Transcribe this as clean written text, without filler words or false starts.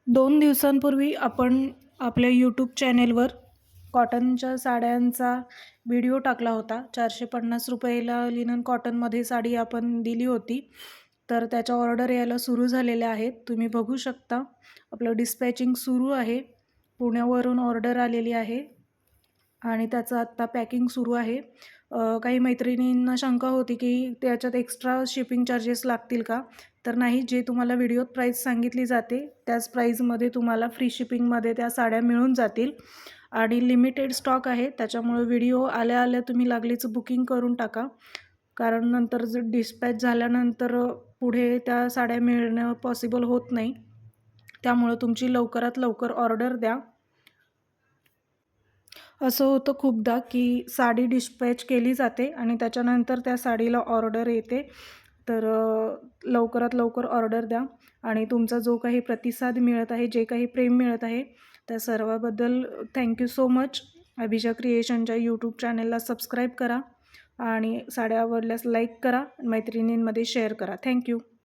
2 दिवसांपूर्वी आपण आपल्या यूट्यूब चॅनेलवर कॉटनच्या साड्यांचा व्हिडिओ टाकला होता. 450 रुपयाला लिनन कॉटनमध्ये साडी आपण दिली होती. तर त्याच्या ऑर्डर यायला सुरू झालेल्या आहेत. तुम्ही बघू शकता आपलं डिस्पॅचिंग सुरू आहे. पुण्यावरून ऑर्डर आलेली आहे आणि त्याचं आत्ता पॅकिंग सुरू आहे. काही मैत्रिणींना शंका होती की त्याच्यात एक्स्ट्रा शिपिंग चार्जेस लागतील का? तर नाही, जे तुम्हाला व्हिडिओत प्राईस सांगितली जाते त्याच प्राईजमध्ये तुम्हाला फ्री शिपिंगमध्ये त्या साड्या मिळून जातील आणि लिमिटेड स्टॉक आहे. त्याच्यामुळे व्हिडिओ आल्या आल्या तुम्ही लागलीच बुकिंग करून टाका, कारण नंतर जर डिस्पॅच झाल्यानंतर पुढे त्या साड्या मिळणं पॉसिबल होत नाही. त्यामुळं तुमची लवकरात लवकर ऑर्डर द्या. असं होतं खूपदा की साडी डिस्पॅच केली जाते आणि त्याच्यानंतर त्या साडीला ऑर्डर येते. तर लवकरात लवकर ऑर्डर द्या आणि तुमचा जो काही प्रतिसाद मिळत आहे, जे काही प्रेम मिळत आहे, त्या सर्वाबद्दल थँक्यू सो मच. अभिजा क्रिएशनच्या यूट्यूब चॅनलला सबस्क्राईब करा आणि साड्या आवडल्यास लाईक करा, मैत्रिणींमध्ये शेअर करा. थँक्यू.